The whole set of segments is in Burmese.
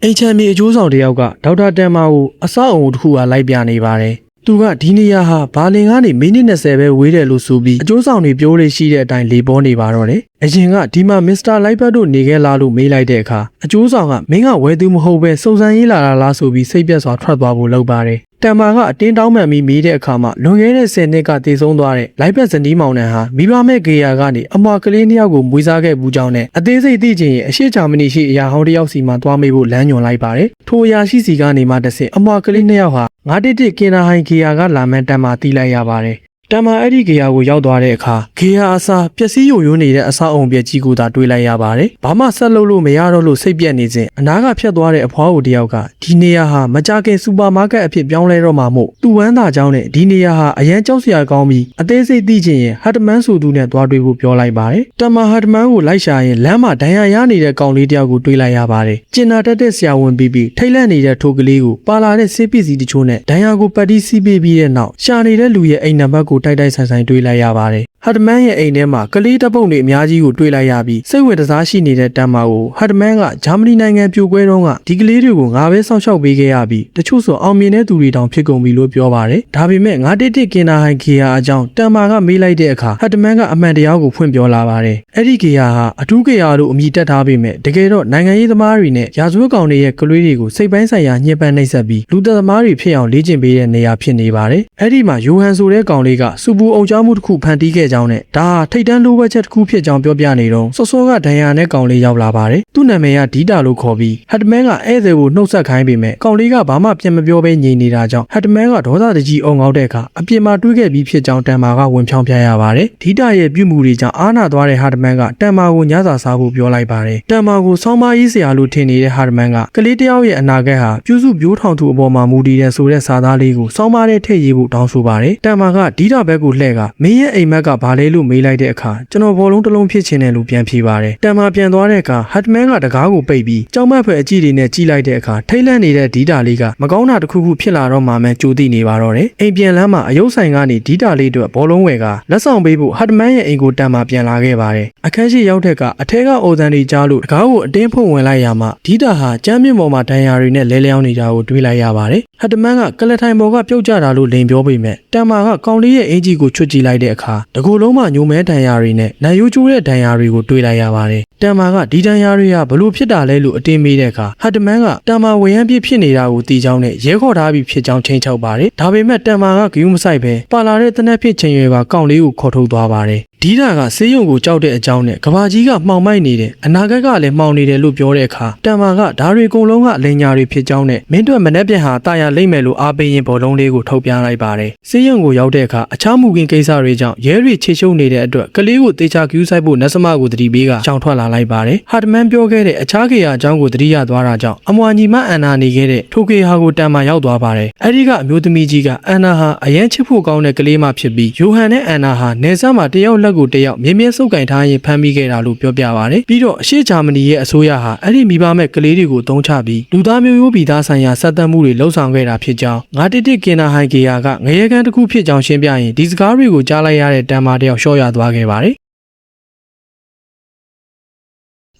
အိမ်ချမ်းမြေအကျိုးဆောင်တယောက်ကဒေါက်တာတန်မာကိုအဆောက်အအုံတစ်ခုကလိုက်ပြနေပါတယ်။သူကဒီနေရာဟာဘာလင်ကနေမိနစ်20ပဲဝေးတယ်လို့ဆိုပြီးအကျိုးဆောင်တွေပြောရရှိတဲ့အတိုင်းလေပေါ်နေပါတော့တယ်။အရင်ကဒီမှာမစ္စတာလိုက်ဘတ်တို့နေခဲ့လားလို့မေးလိုက်တဲ့အခါအကျိုးဆောင်ကမင်းကဝယ်သူမဟုတ်ပဲစုံစမ်းရေးလာတာလားဆိုပြီးစိတ်ပြတ်စွာထွက်သွားဖို့လုပ်ပါတယ်။တန်မာကအတင်းတောင်းမှန်ပြီးမေးတဲ့အခါမှာလွန်ခဲ့တဲ့10နှစ်ကတည်ဆုံးသွားတဲ့လိုက်ဘတ်ဇနီးမောင်နှံဟာမိဘမဲ့ဂေယာကနေအမွာကလေး2ယောက်ကိုမွေးစားခဲ့ဘူးကြောင်းနဲ့အသေးစိတ်သိချင်ရင်အရှိဂျာမနီရှိအရာဟောင်းတစ်ယောက်စီမှသွားမေးဖို့လမ်းညွှန်လိုက်ပါတယ်။ထိုအရာရှိစီကနေမှတစ်ဆင့်အမွာကလေး2ယောက်ဟာ911ကင်နာဟိုင်ဂေယာကလာမှန်းတန်မာသိလိုက်ရပါတယ်။တန်မာအဲ့ဒီဂေယာကိုရောက်သွားတဲ့အခါဂေယာအစားပျက်စီးယိုယွင်းနေတဲ့အဆောက်အုံပြက်ကြီးကိုသာတွေးလိုက်ရပါတယ်။ဘာမှဆက်လုပ်လို့မရတော့လို့စိတ်ပြက်နေစဉ်အနားကဖြတ်သွားတဲ့အဖွားကိုတယောက်ကဒီနေရာဟာမကြခင်စူပါမားကတ်အဖြစ်ပြောင်းလဲတော့မှာမို့သူ့ဝမ်းသာကြောင်းနဲ့ဒီနေရာဟာအရန်ကြောက်စရာကောင်းပြီးအသေးစိတ်သိချင်ရင်ဟတ်တမန်ဆိုသူနဲ့သွားတွေ့ဖို့ပြောလိုက်ပါတယ်။တန်မာဟတ်တမန်ကိုလိုက်ရှာရင်လမ်းမှာဒဏ်ရာရနေတဲ့ကောင်လေးတယောက်ကိုတွေးလိုက်ရပါတယ်။ကျင်နာတက်တဲ့ဆရာဝန်ပြီးထိတ်လန့်နေတဲ့ထိုကလေးကိုပါလာတဲ့ဆေးပစ္စည်းတချို့နဲ့ဒဏ်ရာကိုပတ်တီးစီးပေးပြီးတဲ့နောက်ရှာနေတဲ့လူရဲ့အိမ်နံပါတ်ကိုတိုက်တိုက်ဆိုင်ဆိုင်တွေးလိုက်ရပါတယ်ဟတ်တမန်ရဲ့အိမ်ထဲမှာကလေးတပ်ပုံတွေအများကြီးကိုတွေ့လိုက်ရပြီးစိတ်ဝင်စားရှိနေတဲ့တန်မာကိုဟတ်တမန်ကဂျာမနီနိုင်ငံပြိုကွဲတုန်းကဒီကလေးတွေကိုငါပဲစောင့်ရှောက်ပေးခဲ့ရပြီးတချို့ဆိုအောင်မြင်တဲ့သူတွေတောင်ဖြစ်ကုန်ပြီလို့ပြောပါတယ်ဒါပေမဲ့911ကင်နာဟိုင်ဂေယာအကြောင်းတန်မာကမေးလိုက်တဲ့အခါဟတ်တမန်ကအမှန်တရားကိုဖွင့်ပြောလာပါတယ်အဲ့ဒီဂေယာဟာအထူးဂေယာလို့အမည်တက်ထားပေမဲ့တကယ်တော့နိုင်ငံရေးသမားတွေနဲ့ရာဇဝတ်ကောင်တွေရဲ့ကလေးတွေကိုစိတ်ပိုင်းဆိုင်ရာညှဉ်းပန်းနှိပ်စက်ပြီးလူသက်သမားတွေဖြစ်အောင်လေ့ကျင့်ပေးတဲ့နေရာဖြစ်နေပါတယ်အဲ့ဒီမှာယိုဟန်ဆိုတဲ့ကောင်လေးကစူပူအောင်ကြားမှုတစ်ခုဖန်တီးခဲ့ကြောင်းနဲ့ဒါထိတ်တန်းလိုဘက်ချက်တစ်ခုဖြစ်ကြောင်းပြောပြနေတော့စောစောကဒဏ်ရာနဲ့ကောင်လေးရောက်လာပါတယ်သူ့နာမည်ကဒီတာလို့ခေါ်ပြီးဟတ်တမန်ကဧည့်သည်ကိုနှုတ်ဆက်ခိုင်းပေမဲ့ကောင်လေးကဘာမှပြန်မပြောဘဲငြိမ်နေတာကြောင့်ဟတ်တမန်ကဒေါသတကြီးအုံငေါက်တဲ့အခါအပြင်မှာတွေးခဲ့ပြီးဖြစ်ကြောင်းတန်မာကဝင်ဖြောင်းပြရပါတယ်ဒီတာရဲ့ပြုမှုတွေကြောင့်အားနာသွားတဲ့ဟတ်တမန်ကတန်မာကိုညစာစားဖို့ပြောလိုက်ပါတယ်တန်မာကိုဆောင်းမကြီးဆရာလို့ထင်နေတဲ့ဟတ်တမန်ကကလေးတယောက်ရဲ့အနာဂတ်ဟာပြုစုပြိုးထောင်သူအပေါ်မှာမူတည်တဲ့ဆိုတဲ့စာသားလေးကိုဆောင်းမတဲ့ထည့်ရေးဖို့တောင်းဆိုပါတယ်တန်မာကဒီတာဘက်ကိုလှည့်ကမင်းရဲ့အိမ်မက်ကဘာလဲလို့မေးလိုက်တဲ့အခါကျွန်တော်ဘောလုံးတစ်လုံးဖြစ်ချင်တယ်လို့ပြန်ဖြေပါတယ်တန်မာပြန်သွားတဲ့အခါဟတ်မန်ကတကားကိုပိတ်ပြီးကြောက်မက်ဖွယ်အကြည့်တွေနဲ့ကြည့်လိုက်တဲ့အခါထိတ်လန့်နေတဲ့ဒီတာလေးကမကောင်းတာတစ်ခုခုဖြစ်လာတော့မှမှကြိုသိနေပါတော့တယ်အိမ်ပြန်လမ်းမှာအယုတ်ဆိုင်ကနေဒီတာလေးအတွက်ဘောလုံးဝယ်ကလက်ဆောင်ပေးဖို့ဟတ်မန်ရဲ့အိမ်ကိုတန်မာပြန်လာခဲ့ပါတယ်အခန်းရှိရောက်တဲ့ကအထက်ကအော်တန်တွေကြားလို့တကားကိုအတင်းဖုတ်ဝင်လိုက်ရမှဒီတာဟာကျမ်းမြင့်ပေါ်မှာဒဏ်ရာတွေနဲ့လဲလျောင်းနေတာကိုတွေးလိုက်ရပါတယ်ဟတ်မန်ကကလထိုင်ပေါ်ကပြုတ်ကျတာလို့လိန်ပြောပေမဲ့တန်မာကကောင်လေးရဲ့အင်ဂျီကိုချွတ်ကြည့်လိုက်တဲ့အခါတကူလုံးမှာညိုမဲဒဏ်ရာတွေနဲ့နိုင်ရိုးကျိုးတဲ့ဒဏ်ရာတွေကိုတွေးလိုက်ရပါတယ်တန်မာကဒီဒဏ်ရာတွေကဘလို့ဖြစ်တာလဲလို့အတင်းမေးတဲ့အခါဟတ်တမန်ကတန်မာဝရမ်းပြစ်ဖြစ်နေတာကိုသိကြောင်းနဲ့ရဲခေါ်ထားပြီးဖြစ်ကြောင်းချိန်ချောက်ပါတယ်ဒါပေမဲ့တန်မာကဂယုမဆိုင်ပဲပါလာတဲ့တနက်ဖြစ်ချိန်ရွယ်ကကောင်လေးကိုခေါ်ထုတ်သွားပါတယ်ဒီတာကဆေးရုံကိုကြောက်တဲ့အကြောင်းနဲ့ကဘာကြီးကမှောင်မိုက်နေတယ်အနာဂတ်ကလည်းမှောင်နေတယ်လို့ပြောတဲ့အခါတန်မာကဓာရီအကုန်လုံးကအလိညာတွေဖြစ်ကြောင်းနဲ့မင်းတို့မနှက်ပြန်ဟာတာယာလိမ့်မယ်လို့အားပေးရင်ဘောလုံးလေးကိုထုတ်ပြလိုက်ပါတယ်ဆေးရုံကိုရောက်တဲ့အခါအခြားမူကင်းကိစ္စတွေကြောင့်ရဲတွေချေရှုံနေတဲ့အတွက်ကလေးကိုတေချာကျူးဆိုင်ဖို့နတ်စမကိုတတိပေးကရှောင်ထွက်လာလိုက်ပါတယ်ဟာတမန်ပြောခဲ့တဲ့အခြားကေယာအကြောင်းကိုတတိယသွားတာကြောင့်အမွာညီမအန်နာနေခဲ့တဲ့ထိုကေဟာကိုတန်မာရောက်သွားပါတယ်အဲ့ဒီကအမျိုးသမီးကြီးကအန်နာဟာအရန်ချစ်ဖို့ကောင်းတဲ့ကလေးမဖြစ်ပြီးယိုဟန်နဲ့အန်နာဟာနေဆာမှာတယောက်လက်ကိုတယောက်မြင်းမြဲစုပ်ကင်ထားရင်ဖမ်းမိခဲ့တာလို့ပြောပြပါတယ်ပြီးတော့အရှေ့ဂျာမနီရဲ့အစိုးရဟာအဲ့ဒီမိဘမဲ့ကလေးတွေကိုတုံးချပြီးလူသားမျိုးရိုးဗီသားဆိုင်ရာဆက်သွယ်မှုတွေလှုပ်ဆောင်ခဲ့တာဖြစ်ကြောင်း911ကင်နာဟိုင်ဂေယာကငရဲကန်းတစ်ခုဖြစ်ကြောင်းရှင်းပြရင်ဒီစကားတွေကိုကြားလိုက်ရတဲ့တန်မာတယောက်ရှော့ရသွားခဲ့ပါတယ်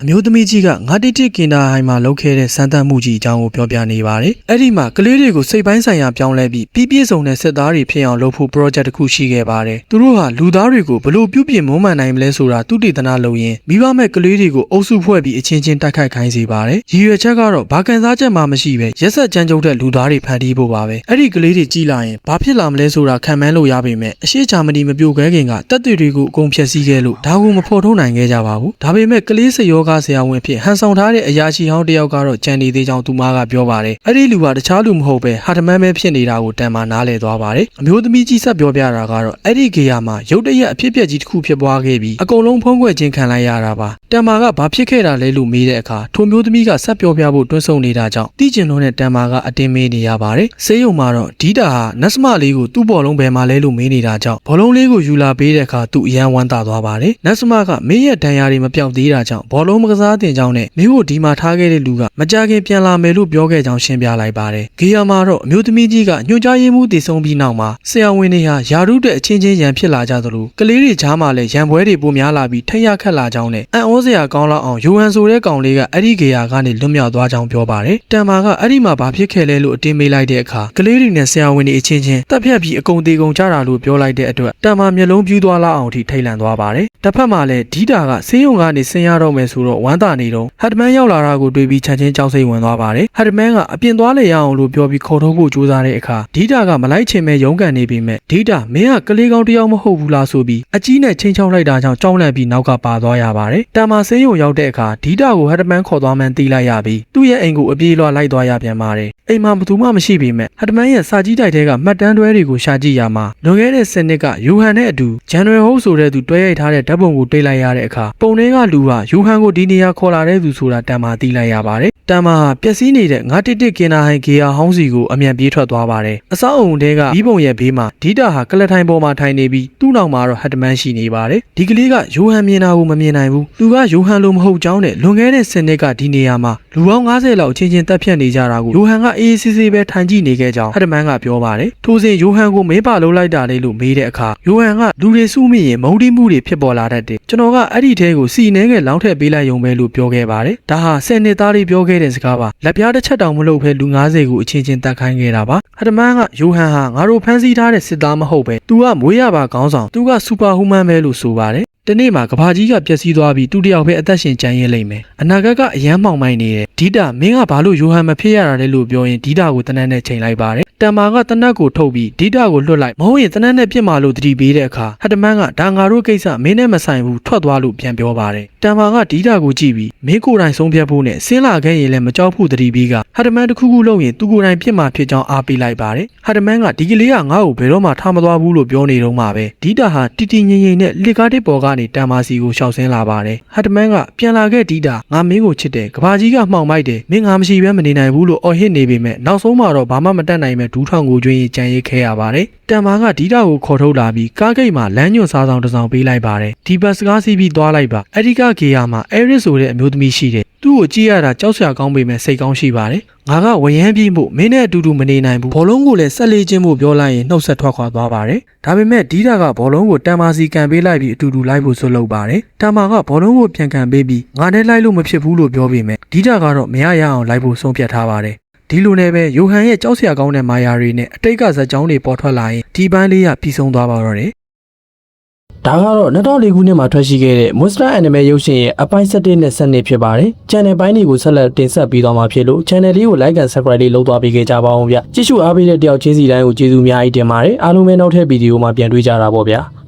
အမျိုးသမီးကြီးက911ကင်နာဟိုင်မှာလုပ်ခဲ့တဲ့စမ်းသပ်မှုကြီးအကြောင်းကိုပြောပြနေပါတယ်။အဲ့ဒီမှာကလေးတွေကိုစိတ်ပိုင်းဆိုင်ရာပြောင်းလဲပြီးပြည့်စုံတဲ့စစ်သားတွေဖြစ်အောင်လုပ်ဖို့ project တစ်ခုရှိခဲ့ပါတယ်။သူတို့ဟာလူသားတွေကိုဘလို့ပြုပြင်မွမ်းမံနိုင်မလဲဆိုတာသူတည်တနာလုပ်ရင်းမိဘမဲ့ကလေးတွေကိုအုပ်စုဖွဲ့ပြီးအချင်းချင်းတိုက်ခိုက်ခိုင်းစေပါတယ်။ရည်ရွယ်ချက်ကတော့ဘာကန်စားချက်မှမရှိပဲရက်ဆက်ကြမ်းကြုတ်တဲ့လူသားတွေဖန်တီးဖို့ပါပဲ။အဲ့ဒီကလေးတွေကြီးလာရင်ဘာဖြစ်လာမလဲဆိုတာခံမှန်းလို့ရပေမဲ့အရှိဂျာမနီမပြိုခဲခင်ကတပ်တွေတွေကိုအကုန်ဖျက်ဆီးခဲ့လို့ဒါကိုမဖော်ထုတ်နိုင်ခဲ့ကြပါဘူး။ဒါပေမဲ့ကလေးစရောဆရာဝန်ဖြစ်ဟန်ဆောင်ထားတဲ့အရာရှိဟောင်းတယောက်ကတော့ကြံနေသေးကြောင်းသူမကပြောပါတယ်။အဲ့ဒီလူကတခြားလူမဟုတ်ပဲဟာတမန်ပဲဖြစ်နေတာကိုတန်မာနားလည်သွားပါတယ်။အမျိုးသမီးကြီးဆက်ပြောပြတာကတော့အဲ့ဒီဂေယာမှာရုတ်တရက်အဖြစ်အပျက်ကြီးတစ်ခုဖြစ်ပွားခဲ့ပြီးအကုန်လုံးဖုံးကွယ်ခြင်းခံလိုက်ရတာပါ။တန်မာကဘာဖြစ်ခဲ့တာလဲလို့မေးတဲ့အခါထိုမျိုးသမီးကဆက်ပြောပြဖို့တွန်းဆုံနေတာကြောင့်တိကျင်လုံးနဲ့တန်မာကအတင်းမေးနေရပါတယ်။ဆေးရုံမှာတော့ဒီတာဟာနတ်စမလေးကိုသူ့ဘောလုံးဘယ်မှာလဲလို့မေးနေတာကြောင့်ဘောလုံးလေးကိုယူလာပေးတဲ့အခါသူ့အရန်ဝမ်းသာသွားပါတယ်။နတ်စမကမင်းရဲ့ဒဏ်ရာတွေမပြောက်သေးတာကြောင့်ဘောလုံး မကစားတင်ကြောင်းနဲ့မင်းကိုဒီမှာထားခဲ့တဲ့လူကမကြခင်ပြန်လာမယ်လို့ပြောခဲ့ကြောင်းရှင်းပြလိုက်ပါတယ်။ဂေယာမှာတော့အမျိုးသမီးကြီးကညွှန်ကြားရေးမှူးတည်ဆုံးပြီးနောက်မှာဆရာဝန်တွေဟာယာရုတဲ့အချင်းချင်းရန်ဖြစ်လာကြသလိုကလေးတွေကြားမှာလည်းရန်ပွဲတွေပိုများလာပြီးထိတ်ရခတ်လာကြောင်းနဲ့အံ့ဩစရာကောင်းလောက်အောင်ယိုဟန်ဆိုတဲ့ကောင်လေးကအဲ့ဒီဂေယာကနေလွတ်မြောက်သွားကြောင်းပြောပါတယ်။တန်မာကအဲ့ဒီမှာဘာဖြစ်ခဲ့လဲလို့အတင်းမေးလိုက်တဲ့အခါကလေးတွေနဲ့ဆရာဝန်တွေအချင်းချင်းတပ်ဖြတ်ပြီးအကုန်သေးကုန်ကြတာလို့ပြောလိုက်တဲ့အတွက်တန်မာမျက်လုံးပြူးသွားလောက်အောင်ထိထိတ်လန့်သွားပါတယ်။တစ်ဖက်မှာလည်းဒီတာကဆေးရုံကနေဆင်းရတော့မယ်ဆိုတော့ဝမ်းသာနေတော့ဟတ်မန်ရောက်လာတာကိုတွေ့ပြီးချက်ချင်းကြောက်စိတ်ဝင်သွားပါတယ်။ဟတ်မန်ကအပြင်သွားလေရအောင်လို့ပြောပြီးခေါ်ထုတ်ဖို့ကြိုးစားတဲ့အခါဒီတာကမလိုက်ချင်မဲ့ရုန်းကန်နေပေမဲ့ဒီတာမင်းကကလေးကောင်းတစ်ယောက်မဟုတ်ဘူးလားဆိုပြီးအကြီးနဲ့ချင်းချောက်လိုက်တာကြောင့်ကြောက်လန့်ပြီးနောက်ကပါသွားရပါတယ်။တန်မာဆေးရုံရောက်တဲ့အခါဒီတာကိုဟတ်မန်ခေါ်သွားမှန်းသိလိုက်ရပြီးသူ့ရဲ့အိမ်ကိုအပြေးလွှာလိုက်သွားရပြန်ပါတယ်။အိမ်မှာဘယ်သူမှမရှိပေမဲ့ဟတ်မန်ရဲ့စာကြီးတိုက်ထဲကမှတ်တမ်းတွဲတွေကိုရှာကြည့်ရမှာလွန်ခဲ့တဲ့စနစ်ကယူဟန်နဲ့အတူဂျန်နရယ်ဟုတ်ဆိုတဲ့သူတွဲရိုက်ထားတဲ့ဓာတ်ပုံကိုတွေ့လိုက်ရတဲ့အခါပုံထဲကလူကယူဟန်ကိုဒီနေရာခေါ်လာတဲ့သူဆိုတာတန်မာသိလိုက်ရပါတယ်။တန်မာဟာပျက်စီးနေတဲ့911ကင်နာဟိုင်ဂေယာဟောင်းစီကိုအမြန်ပြေးထွက်သွားပါတယ်။အဆောက်အုံတဲကဘီးပုံရဲ့ဘေးမှာဒီတာဟာကလထိုင်ပေါ်မှာထိုင်နေပြီးသူ့နောက်မှာတော့ဟတ်မန်ရှိနေပါတယ်။ဒီကလေးကယူဟန်မြင်တာကိုမမြင်နိုင်ဘူး။သူကယူဟန်လိုမဟုတ်ကြောင်းနဲ့လွန်ခဲ့တဲ့စနစ်ကဒီနေရာမှာလူပေါင်း90လောက်အချင်းချင်းတက်ဖြတ်နေကြတာကိုယူဟန်ကအေးအေးဆေးဆေးပဲထိုင်ကြည့်နေခဲ့ကြောင်းဟတ်မန်ကပြောပါတယ်။ထိုစဉ်ယူဟန်ကိုမေးပါလို့လိုက်တာလေလို့မေးတဲ့အခါယူဟန်ကလူတွေစုမိရင်မုန်းတီးမှုတွေဖြစ်ပေါ်လာတတ်တယ်။ကျွန်တော်ကအဲ့ဒီထဲကိုစီနှဲငယ်လောင်းထည့်ပေးလိုက်ရုံပဲလို့ပြောခဲ့ပါတယ်။ဒါဟာ10နှစ်သားတွေပြောခဲ့တဲ့စကားပါ။လက်ပြားတစ်ချက်တောင်မလုပ်ဘဲလူ90ကိုအချင်းချင်းတက်ခိုင်းခဲ့တာပါ။ဟတ်မန်ကယူဟန်ဟာငါတို့ဖမ်းဆီးထားတဲ့စစ်သားမဟုတ်ပဲသူကမွေးရပါခေါင်းဆောင်သူကစူပါဟူမန်ပဲလို့ဆိုပါတယ်။တနေ့မှာကဘာကြီးကပျက်စီးသွားပြီးသူတယောက်ပဲအသက်ရှင်ကျန်ရစ်လိမ့်မယ်အနာဂတ်ကအယမ်းမှောင်မိုက်နေတယ်ဒီတာမင်းကဘာလို့ယိုဟန်မဖြစ်ရတာလဲလို့ပြောရင်ဒီတာကိုတနက်နဲ့ချိန်လိုက်ပါတယ်တန်မာကတနက်ကိုထုတ်ပြီးဒီတာကိုလွတ်လိုက်မဟုတ်ရင်တနက်နဲ့ပြစ်မာလို့တတိပေးတဲ့အခါဟတ်တမန်ကဒါငါတို့ကိစ္စမင်းနဲ့မဆိုင်ဘူးထွက်သွားလို့ပြန်ပြောပါတယ်တန်မာကဒီတာကိုကြည့်ပြီးမင်းကိုယ်တိုင်ဆုံးဖြတ်ဖို့နဲ့ဆင်းလာခဲ့ရင်လည်းမကြောက်ဖို့တတိပေးကဟတ်တမန်တစ်ခုခုလုပ်ရင်သူကိုယ်တိုင်ပြစ်မှာဖြစ်ကြောင်းအားပေးလိုက်ပါတယ်ဟတ်တမန်ကဒီကလေးကငါ့ကိုဘယ်တော့မှထားမသွားဘူးလို့ပြောနေတော့မှပဲဒီတာဟာတီတီငင်ငင်နဲ့လက်ကားတစ်ပေါ်ကနေတန်မာစီကိုရှောက်ဆင်းလာပါတယ်ဟတ်တမန်ကပြန်လာခဲ့ဒီတာငါမင်းကိုချစ်တယ်ကဘာကြီးကမှောင်မိုက်တယ်မင်းငါမရှိဘဲမနေနိုင်ဘူးလို့အော်ဟစ်နေပေမဲ့နောက်ဆုံးမှာတော့ဘာမှမတတ်နိုင်မဲ့ဒူးထောင်ကိုကျွင်းကြံရိတ်ခဲ့ရပါတယ်တန်မာကဒီတာကိုခေါ်ထုတ်လာပြီးကားဂိတ်မှာလမ်းညွှန်စားဆောင်တစ်ဆောင်ပေးလိုက်ပါတယ်ဒီဘတ်စကားစီးပြီးသွားလိုက်ပါအဲ့ဒီကဂေယာမှာအဲရစ်ဆိုတဲ့အမျိုးသမီးရှိတယ်သူ့ကိုကြည့်ရတာကြောက်စရာကောင်းပေမဲ့စိတ်ကောင်းရှိပါတယ်ငါကဝရမ်းပြေးမှုမင်းနဲ့အတူတူမနေနိုင်ဘူးဘောလုံးကိုလည်းဆက်လေးချင်းဖို့ပြောလိုက်ရင်နှုတ်ဆက်ထွက်ခွာသွားပါတယ်ဒါပေမဲ့ဒီတာကဘောလုံးကိုတန်မာစီကန်ပေးလိုက်ပြီးအတူတူလိုက်ဖို့ဆွလုပ်ပါတယ်တန်မာကဘောလုံးကိုပြန်ကန်ပေးပြီးငါနဲ့လိုက်လို့မဖြစ်ဘူးလို့ပြောပေမဲ့ဒီတာကတော့မရရအောင်လိုက်ဖို့ဆုံးဖြတ်ထားပါတယ်ဒီလိုနဲ့ပဲယိုဟန်ရဲ့ကြောက်စရာကောင်းတဲ့မာယာတွေနဲ့အတိတ်ကဇာတ်ကြောင်းတွေပေါ်ထွက်လာရင်ဒီပိုင်းလေးကပြီးဆုံးသွားပါတော့တယ်ဒါကတော့2004ခုနှစ်မှာထွက်ရှိခဲ့တဲ့ Monster Anime ရုပ်ရှင်ရဲ့အပိုင်း7နဲ့7ဖြစ်ပါတယ်။ Channel ပိုင်းတွေကိုဆက်လက်တင်ဆက်ပေးသွားမှာဖြစ်လို့ Channel လေးကို Like and Subscribe လေးလုပ်သွားပေးခဲ့ကြပါဦးဗျ။ကြည့်ရှုအားပေးတဲ့တယောက်ချင်းစီတိုင်းကိုကျေးဇူးအများကြီးတင်ပါတယ်။အားလုံးပဲနောက်ထပ်ဗီဒီယိုမှာပြန်တွေ့ကြတာပေါ့ဗျာ။